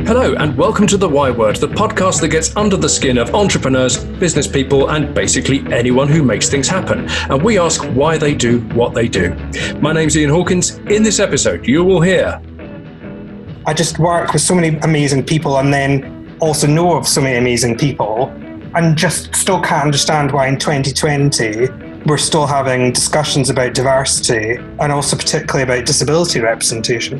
Hello and welcome to The Y Word, the podcast that gets under the skin of entrepreneurs, business people, and basically anyone who makes things happen. And we ask why they do what they do. My name's Ian Hawkins. In this episode, you will hear... I just work with so many amazing people and then also know of so many amazing people and just still can't understand why in 2020 we're still having discussions about diversity and also particularly about disability representation.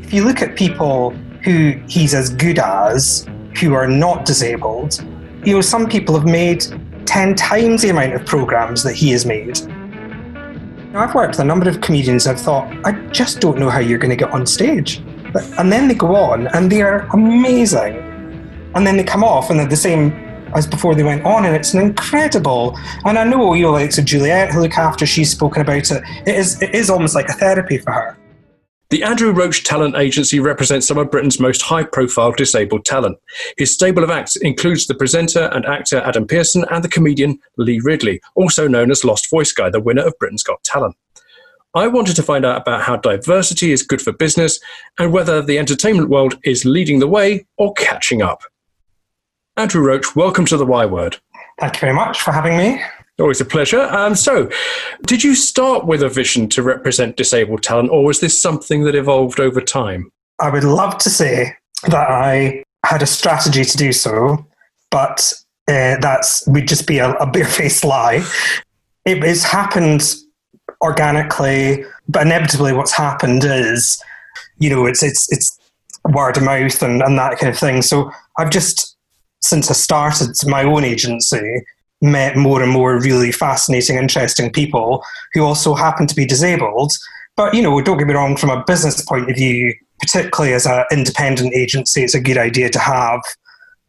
If you look at people who he's as good as, who are not disabled, some people have made 10 times the amount of programmes that he has made. I've worked with a number of comedians and I've thought, I just don't know how you're going to get on stage. And then they go on and they are amazing. And then they come off and they're the same as before they went on, and it's an incredible. And I know, like so Juliet, who look after, she's spoken about it. It is almost like a therapy for her. The Andrew Roach Talent Agency represents some of Britain's most high-profile disabled talent. His stable of acts includes the presenter and actor Adam Pearson and the comedian Lee Ridley, also known as Lost Voice Guy, the winner of Britain's Got Talent. I wanted to find out about how diversity is good for business and whether the entertainment world is leading the way or catching up. Andrew Roach, welcome to The Y Word. Thank you very much for having me. Always a pleasure. So, did you start with a vision to represent disabled talent, or was this something that evolved over time? I would love to say that I had a strategy to do so, but would just be a barefaced lie. It has happened organically, but inevitably what's happened is, it's word of mouth and that kind of thing. So I've just, since I started my own agency, met more and more really fascinating, interesting people who also happen to be disabled. But, don't get me wrong, from a business point of view, particularly as an independent agency, it's a good idea to have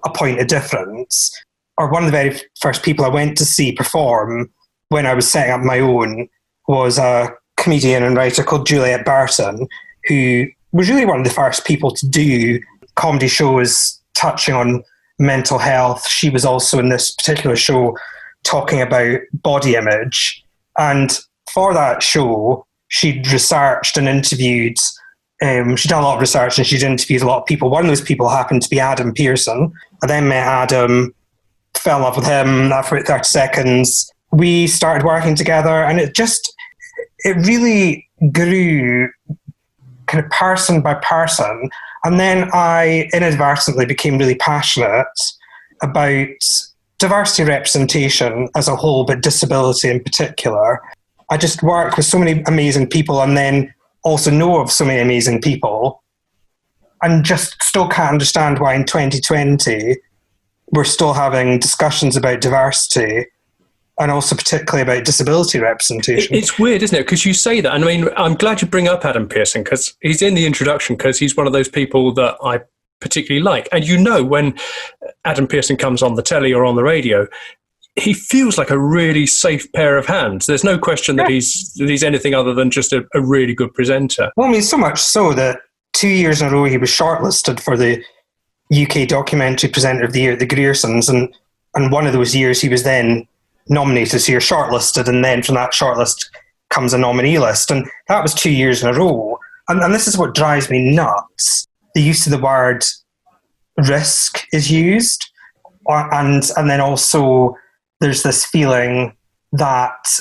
a point of difference. Or one of the very first people I went to see perform when I was setting up my own was a comedian and writer called Juliet Burton, who was really one of the first people to do comedy shows touching on mental health. She was also in this particular show talking about body image. And for that show, she'd researched and interviewed, she'd done a lot of research and she'd interviewed a lot of people. One of those people happened to be Adam Pearson. I then met Adam, fell in love with him after 30 seconds. We started working together and it really grew kind of person by person. And then I inadvertently became really passionate about diversity representation as a whole, but disability in particular. I just work with so many amazing people and then also know of so many amazing people and just still can't understand why in 2020 we're still having discussions about diversity and also particularly about disability representation. It's weird, isn't it? Because you say that. And I mean, I'm glad you bring up Adam Pearson because he's in the introduction because he's one of those people that I particularly like. And when Adam Pearson comes on the telly or on the radio, he feels like a really safe pair of hands. There's no question that he's anything other than just a really good presenter. Well, I mean, so much so that 2 years in a row he was shortlisted for the UK Documentary Presenter of the Year at the Griersons. And one of those years he was then nominated, so you're shortlisted, and then from that shortlist comes a nominee list, and that was 2 years in a row. And this is what drives me nuts. The use of the word risk is used, and then also there's this feeling that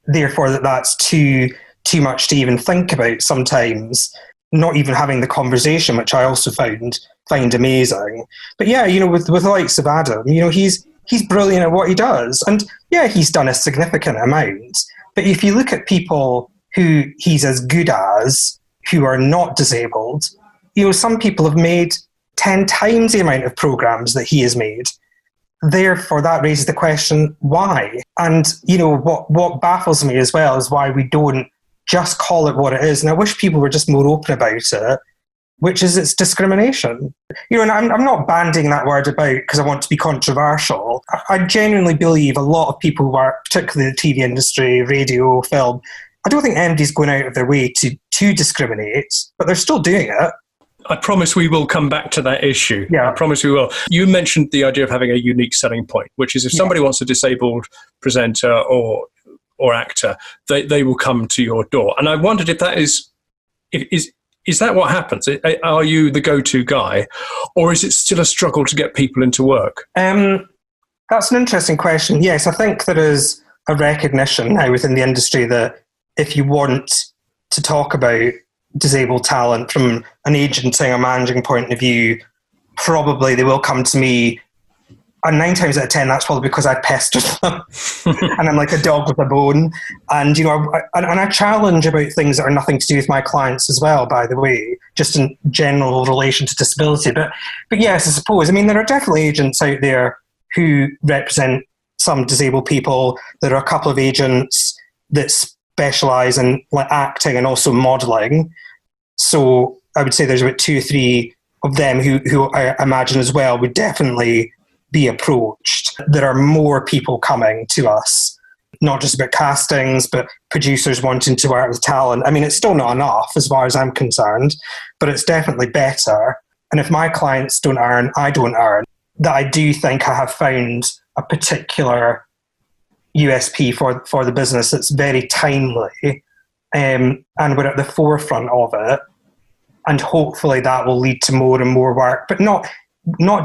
therefore that's too much to even think about sometimes, not even having the conversation, which I also find amazing. But with the likes of Adam, he's brilliant at what he does. And he's done a significant amount. But if you look at people who he's as good as, who are not disabled, some people have made 10 times the amount of programmes that he has made. Therefore, that raises the question, why? And, what baffles me as well is why we don't just call it what it is. And I wish people were just more open about it, which is it's discrimination. And I'm not bandying that word about because I want to be controversial. I genuinely believe a lot of people who work, particularly the TV industry, radio, film, I don't think anybody's going out of their way to discriminate, but they're still doing it. I promise we will come back to that issue. Yeah. I promise we will. You mentioned the idea of having a unique selling point, which is if somebody wants a disabled presenter or or actor, they will come to your door. And I wondered if that is that what happens? Are you the go-to guy, or is it still a struggle to get people into work? That's an interesting question. Yes, I think there is a recognition now within the industry that if you want to talk about disabled talent from an agenting or managing point of view, probably they will come to me. And 9 times out of 10, that's probably because I pestered them and I'm like a dog with a bone. And, I challenge about things that are nothing to do with my clients as well, by the way, just in general relation to disability. But yes, I suppose, there are definitely agents out there who represent some disabled people. There are a couple of agents that specialise in acting and also modelling. So I would say there's about 2 or 3 of them who I imagine as well would definitely be approached. There are more people coming to us, not just about castings, but producers wanting to work with talent. It's still not enough as far as I'm concerned, but it's definitely better. And if my clients don't earn, I don't earn. That I do think I have found a particular USP for the business that's very timely, and we're at the forefront of it. And hopefully that will lead to more and more work, but not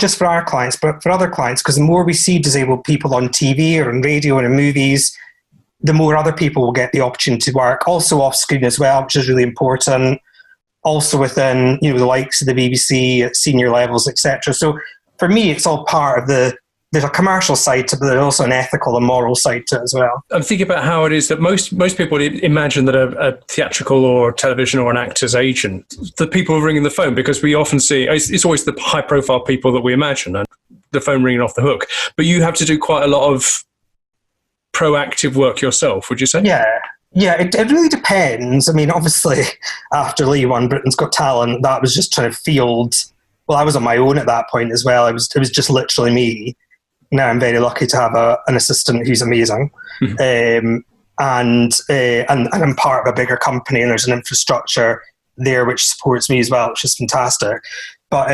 just for our clients, but for other clients, because the more we see disabled people on TV or on radio and in movies, the more other people will get the opportunity to work, also off screen as well, which is really important, also within the likes of the BBC at senior levels, etc. So for me, it's all part of there's a commercial side to it, but there's also an ethical and moral side to it as well. I'm thinking about how it is that most people imagine that a theatrical or television or an actor's agent, the people ringing the phone, because we often see, it's always the high-profile people that we imagine, and the phone ringing off the hook. But you have to do quite a lot of proactive work yourself, would you say? Yeah, it really depends. Obviously, after Lee won Britain's Got Talent, that was just trying to field. Well, I was on my own at that point as well. It was just literally me. Now I'm very lucky to have an assistant who's amazing, and I'm part of a bigger company, and there's an infrastructure there which supports me as well, which is fantastic. But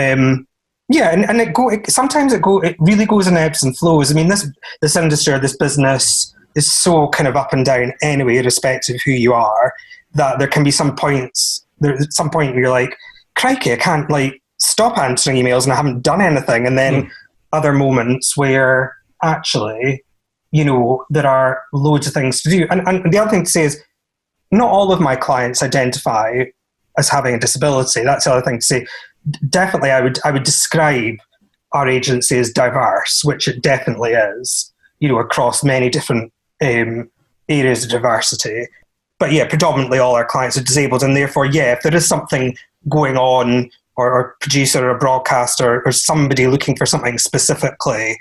sometimes it really goes in ebbs and flows. This industry or this business is so kind of up and down anyway, irrespective of who you are, that there can be some points. There's some point where you're like, crikey, I can't stop answering emails and I haven't done anything, and then. Other moments where actually, there are loads of things to do. And the other thing to say is not all of my clients identify as having a disability. That's the other thing to say. Definitely, I would describe our agency as diverse, which it definitely is, across many different areas of diversity. But yeah, predominantly all our clients are disabled, and therefore, if there is something going on, or a producer or a broadcaster or somebody looking for something specifically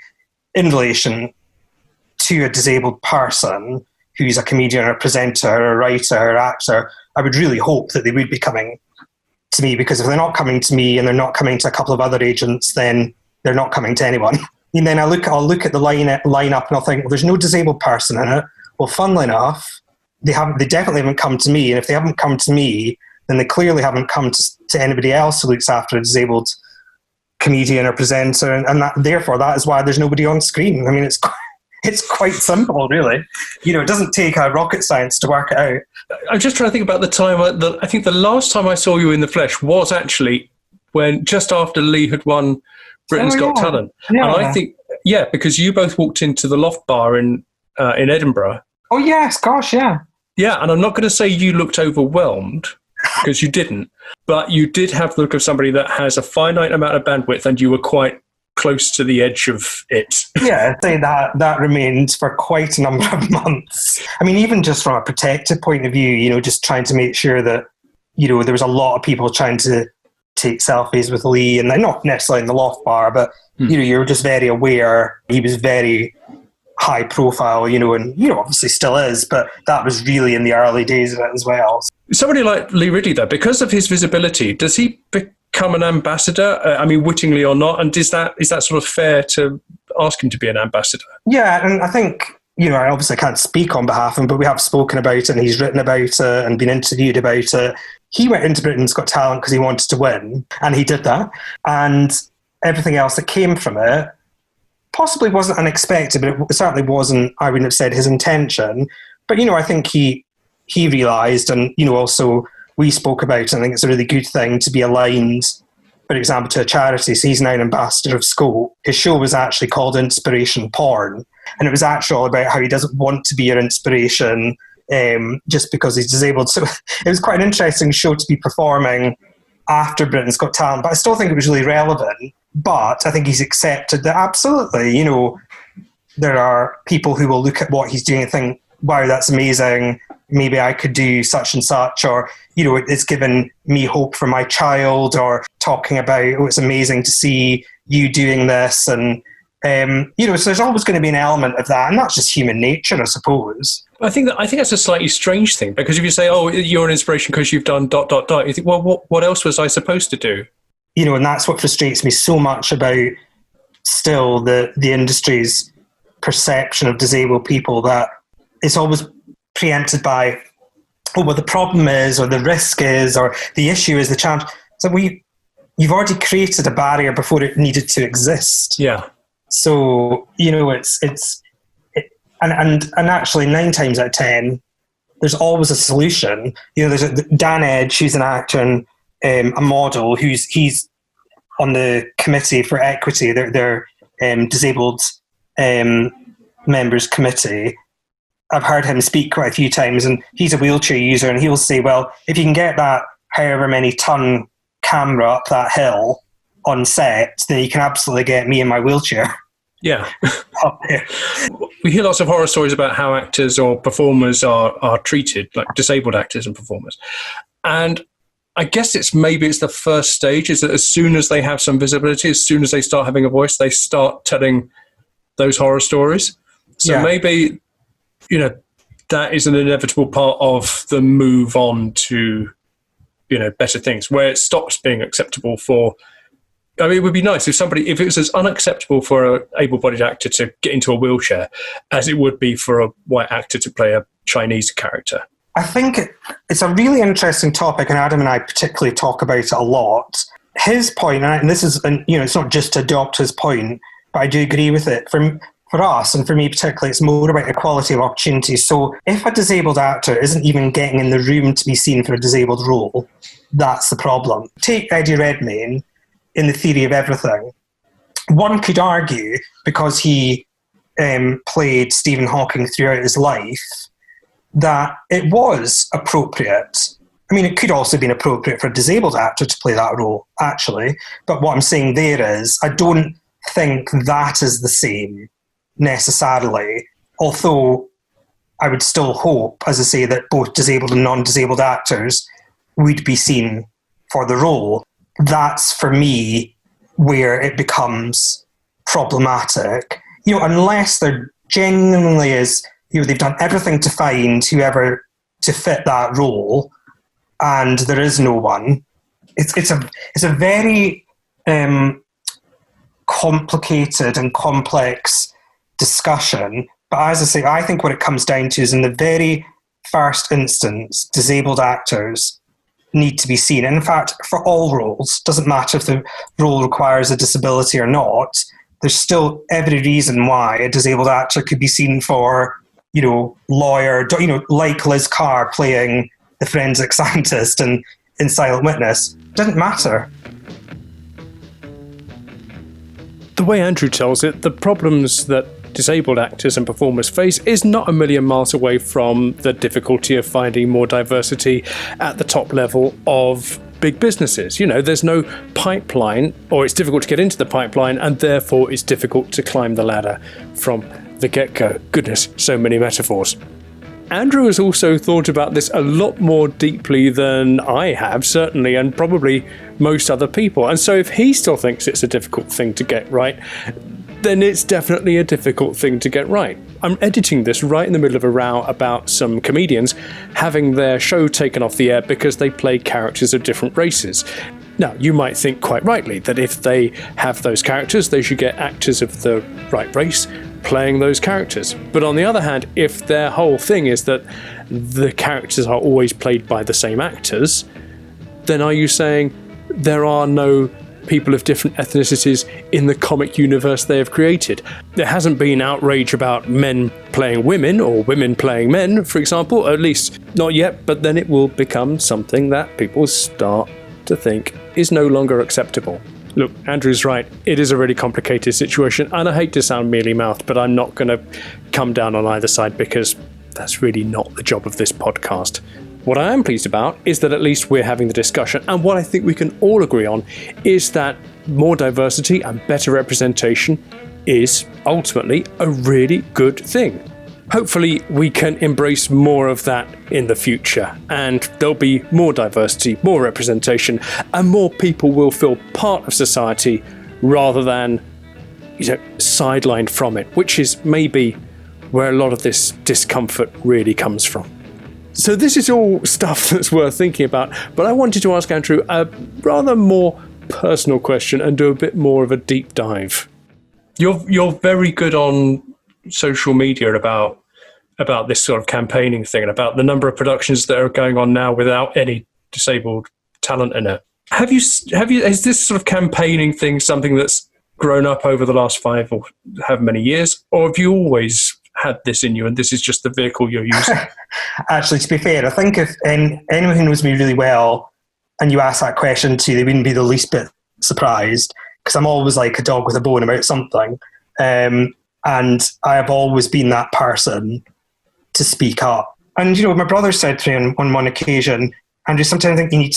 in relation to a disabled person who's a comedian or a presenter or a writer or actor, I would really hope that they would be coming to me, because if they're not coming to me and they're not coming to a couple of other agents, then they're not coming to anyone. And then I'll look at the lineup and I'll think, well, there's no disabled person in it. Well, funnily enough, they definitely haven't come to me. And if they haven't come to me, then they clearly haven't come to anybody else who looks after a disabled comedian or presenter, and therefore that is why there's nobody on screen. It's quite simple, really. It doesn't take a rocket science to work it out. I'm just trying to think about the time. I think the last time I saw you in the flesh was actually when just after Lee had won Britain's Got Talent, and I think because you both walked into the Loft Bar in Edinburgh. Oh yes, gosh, yeah. Yeah, and I'm not going to say you looked overwhelmed, because you didn't, but you did have the look of somebody that has a finite amount of bandwidth, and you were quite close to the edge of it. Yeah, I'd say that remained for quite a number of months. Even just from a protective point of view, just trying to make sure that, there was a lot of people trying to take selfies with Lee, and not necessarily in the Loft Bar, but, you were just very aware. He was very high profile, and, obviously still is, but that was really in the early days of it as well. Somebody like Lee Ridley, though, because of his visibility, does he become an ambassador? Wittingly or not? And is that sort of fair to ask him to be an ambassador? Yeah, and I think, I obviously can't speak on behalf of him, but we have spoken about it, and he's written about it and been interviewed about it. He went into Britain's Got Talent because he wanted to win, and he did that. And everything else that came from it possibly wasn't unexpected, but it certainly wasn't, I wouldn't have said, his intention. But, I think he realised, and, also we spoke about it, I think it's a really good thing to be aligned, for example, to a charity. So he's now an ambassador of Scope. His show was actually called Inspiration Porn, and it was actually all about how he doesn't want to be your inspiration just because he's disabled. So it was quite an interesting show to be performing after Britain's Got Talent, but I still think it was really relevant. But I think he's accepted that absolutely, there are people who will look at what he's doing and think, wow, that's amazing. Maybe I could do such and such, or, it's given me hope for my child, or talking about, oh, it's amazing to see you doing this. And, so there's always going to be an element of that. And that's just human nature, I suppose. I think that's a slightly strange thing, because if you say, oh, you're an inspiration because you've done ... you think, well, what else was I supposed to do? And that's what frustrates me so much about still the industry's perception of disabled people, that it's always preempted by, oh, well, the problem is, or the risk is, or the issue is, the challenge. So you've already created a barrier before it needed to exist. Yeah. So, and actually 9 times out of 10, there's always a solution. There's Dan Edge, who's an actor and a model, he's on the committee for equity, their disabled members committee. I've heard him speak quite a few times, and he's a wheelchair user, and he'll say, well, if you can get that however many ton camera up that hill on set, then you can absolutely get me in my wheelchair. Yeah. Up there. We hear lots of horror stories about how actors or performers are treated, like disabled actors and performers. And I guess it's the first stage, is that as soon as they have some visibility, as soon as they start having a voice, they start telling those horror stories. So maybe, that is an inevitable part of the move on to, better things, where it stops being acceptable for... it would be nice if it was as unacceptable for an able-bodied actor to get into a wheelchair as it would be for a white actor to play a Chinese character. I think it's a really interesting topic, and Adam and I particularly talk about it a lot. His point, and this is, it's not just to adopt his point, but I do agree with it. For us, and for me particularly, it's more about equality of opportunity. So if a disabled actor isn't even getting in the room to be seen for a disabled role, that's the problem. Take Eddie Redmayne in The Theory of Everything. One could argue, because he played Stephen Hawking throughout his life, that it was appropriate. I mean, it could also have been appropriate for a disabled actor to play that role, actually. But what I'm saying there is, I don't think that is the same necessarily, although I would still hope, as I say, that both disabled and non-disabled actors would be seen for the role. That's, for me, where it becomes problematic. Unless there genuinely is, they've done everything to find whoever to fit that role, and there is no one. It's a very complicated and complex discussion. But as I say, I think what it comes down to is, in the very first instance, disabled actors need to be seen. And in fact, for all roles, doesn't matter if the role requires a disability or not, there's still every reason why a disabled actor could be seen for, lawyer, like Liz Carr playing the forensic scientist in Silent Witness. Doesn't matter. The way Andrew tells it, the problems that disabled actors and performers face is not a million miles away from the difficulty of finding more diversity at the top level of big businesses. There's no pipeline, or it's difficult to get into the pipeline, and therefore it's difficult to climb the ladder from the get-go. Goodness, so many metaphors. Andrew has also thought about this a lot more deeply than I have, certainly, and probably most other people. And so if he still thinks it's a difficult thing to get right, then it's definitely a difficult thing to get right. I'm editing this right in the middle of a row about some comedians having their show taken off the air because they play characters of different races. Now, you might think quite rightly that if they have those characters, they should get actors of the right race playing those characters. But on the other hand, if their whole thing is that the characters are always played by the same actors, then are you saying there are no people of different ethnicities in the comic universe they have created. There hasn't been outrage about men playing women or women playing men, for example, at least not yet, but then it will become something that people start to think is no longer acceptable. Look, Andrew's right. It is a really complicated situation, and I hate to sound mealy-mouthed, but I'm not going to come down on either side because that's really not the job of this podcast. What I am pleased about is that at least we're having the discussion, and what I think we can all agree on is that more diversity and better representation is ultimately a really good thing. Hopefully we can embrace more of that in the future, and there'll be more diversity, more representation, and more people will feel part of society rather than, sidelined from it, which is maybe where a lot of this discomfort really comes from. So this is all stuff that's worth thinking about, but I wanted to ask Andrew a rather more personal question and do a bit more of a deep dive. You're very good on social media about this sort of campaigning thing and about the number of productions that are going on now without any disabled talent in it. Is this sort of campaigning thing something that's grown up over the last 5 or however many years, or have you always had this in you and this is just the vehicle you're using? Actually, to be fair, I think if anyone who knows me really well and you ask that question to, they wouldn't be the least bit surprised, because I'm always like a dog with a bone about something. And I have always been that person to speak up. And, my brother said to me on one occasion, Andrew, sometimes I think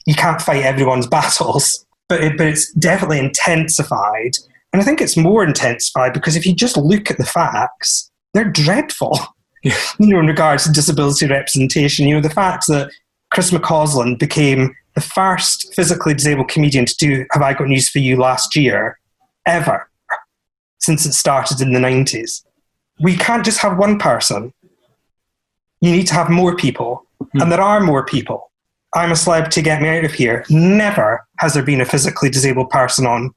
you can't fight everyone's battles, but it's definitely intensified. And I think it's more intensified because if you just look at the facts, they're dreadful. Yeah. In regards to disability representation, the fact that Chris McCausland became the first physically disabled comedian to do Have I Got News For You last year, ever, since it started in the 90s. We can't just have one person. You need to have more people. And there are more people. I'm a Celeb to Get Me Out of Here. Never has there been a physically disabled person on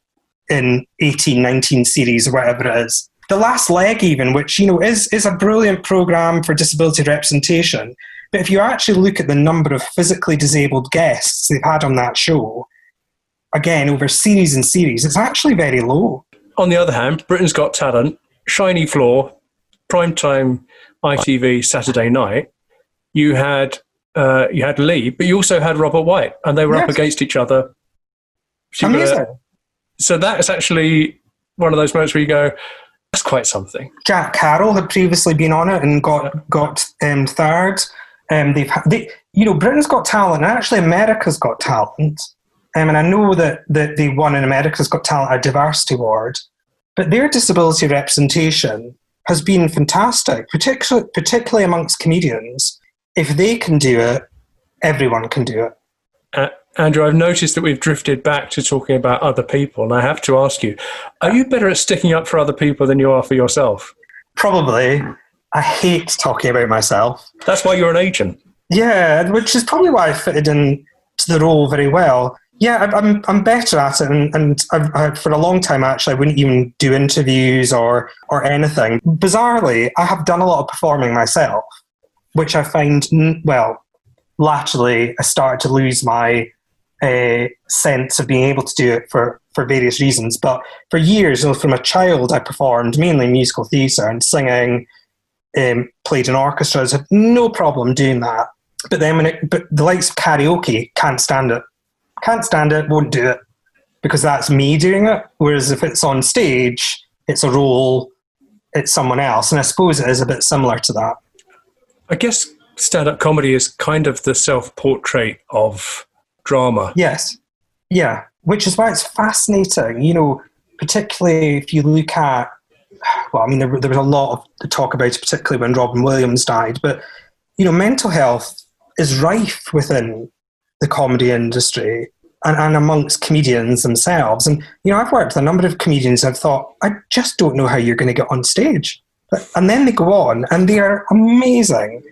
in 18, 19 series or whatever it is. The Last Leg even, which, is a brilliant programme for disability representation. But if you actually look at the number of physically disabled guests they've had on that show, again, over series and series, it's actually very low. On the other hand, Britain's Got Talent, shiny floor, primetime ITV Saturday night, you had Lee, but you also had Robert White, and they were up against each other. Amazing. So that's actually one of those moments where you go, that's quite something. Jack Carroll had previously been on it and got third. Britain's Got Talent, and actually America's Got Talent. And I know that they won in America's Got Talent a diversity award, but their disability representation has been fantastic, particularly amongst comedians. If they can do it, everyone can do it. Andrew, I've noticed that we've drifted back to talking about other people, and I have to ask you, are you better at sticking up for other people than you are for yourself? Probably. I hate talking about myself. That's why you're an agent. Yeah, which is probably why I fitted in to the role very well. Yeah, I'm better at it, and I've for a long time, actually, I wouldn't even do interviews or anything. Bizarrely, I have done a lot of performing myself, which I find, latterly, I started to lose my sense of being able to do it for various reasons. But for years, from a child, I performed mainly musical theatre and singing, played in orchestras, had no problem doing that. But then but the likes of karaoke, can't stand it, won't do it, because that's me doing it. Whereas if it's on stage, it's a role, it's someone else. And I suppose it is a bit similar to that. I guess stand-up comedy is kind of the self-portrait of drama. Yes. Yeah. Which is why it's fascinating, particularly if you look at, there was a lot of talk about it, particularly when Robin Williams died, but, mental health is rife within the comedy industry and amongst comedians themselves. And, I've worked with a number of comedians who have thought, I just don't know how you're going to get on stage. And then they go on and they are amazing.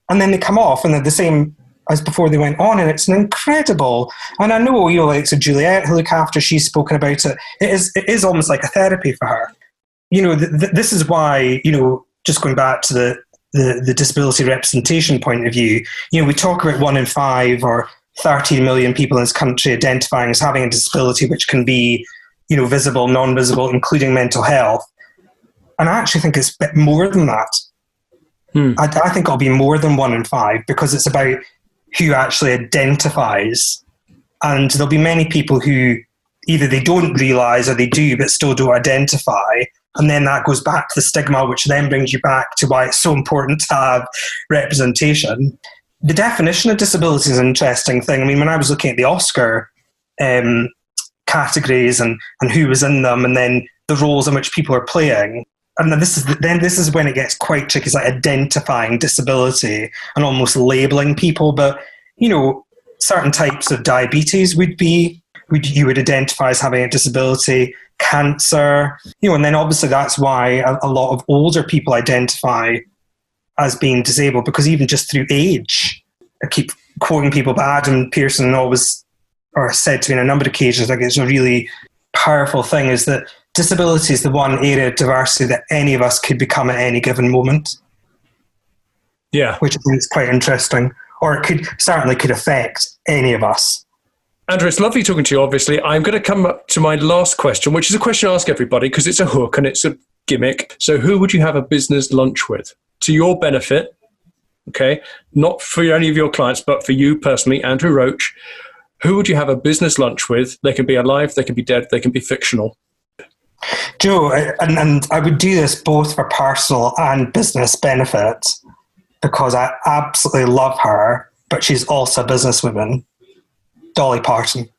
And then they come off and they're the same as before they went on, and it's an incredible. And I know, like so Juliet, who look after, she's spoken about it. It is almost like a therapy for her. This is why, just going back to the disability representation point of view, we talk about 1 in 5 or 13 million people in this country identifying as having a disability, which can be, visible, non-visible, including mental health. And I actually think it's a bit more than that. I think it'll be more than 1 in 5, because it's about who actually identifies. And there'll be many people who either they don't realise or they do, but still don't identify. And then that goes back to the stigma, which then brings you back to why it's so important to have representation. The definition of disability is an interesting thing. I mean, when I was looking at the Oscar categories and who was in them, and then the roles in which people are playing, and this is when it gets quite tricky. It's like identifying disability and almost labeling people. But certain types of diabetes you would identify as having a disability, cancer, and then obviously that's why a lot of older people identify as being disabled, because even just through age, I keep quoting people, but Adam Pearson always, or said to me on a number of occasions, like it's a really powerful thing, is that disability is the one area of diversity that any of us could become at any given moment. Yeah. Which I think is quite interesting, or it certainly could affect any of us. Andrew, it's lovely talking to you, obviously. I'm going to come up to my last question, which is a question I ask everybody because it's a hook and it's a gimmick. So who would you have a business lunch with? To your benefit, okay? Not for any of your clients, but for you personally, Andrew Roach. Who would you have a business lunch with? They can be alive, they can be dead, they can be fictional. Joe, and I would do this both for personal and business benefit, because I absolutely love her, but she's also a businesswoman. Dolly Parton.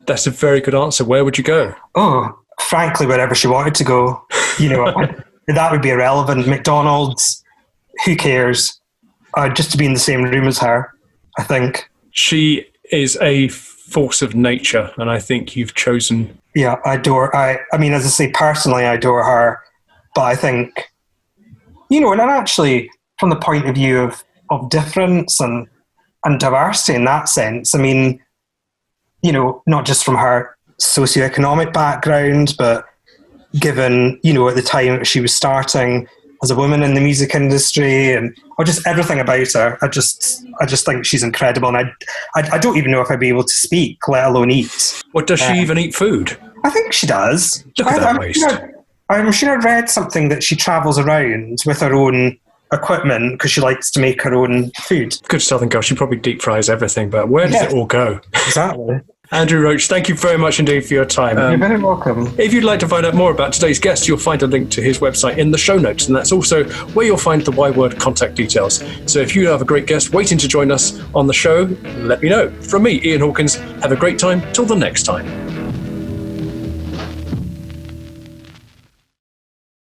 That's a very good answer. Where would you go? Oh, frankly, wherever she wanted to go. That would be irrelevant. McDonald's, who cares? Just to be in the same room as her, I think. She is a force of nature, and I think you've chosen... Yeah, I mean, as I say, personally, I adore her, but I think, and actually, from the point of view of difference and diversity in that sense, I mean, not just from her socioeconomic background, but given, at the time she was starting as a woman in the music industry, or just everything about her, I just think she's incredible. And I don't even know if I'd be able to speak, let alone eat. What, does she even eat food? I think she does. Look at that waste. I'm sure I read something that she travels around with her own equipment because she likes to make her own food. Good Southern girl. She probably deep fries everything, but where does it all go? Exactly. Andrew Roach, thank you very much indeed for your time. You're very welcome. If you'd like to find out more about today's guest, you'll find a link to his website in the show notes, and that's also where you'll find the Y-Word contact details. So if you have a great guest waiting to join us on the show, let me know. From me, Ian Hawkins, have a great time. Till the next time.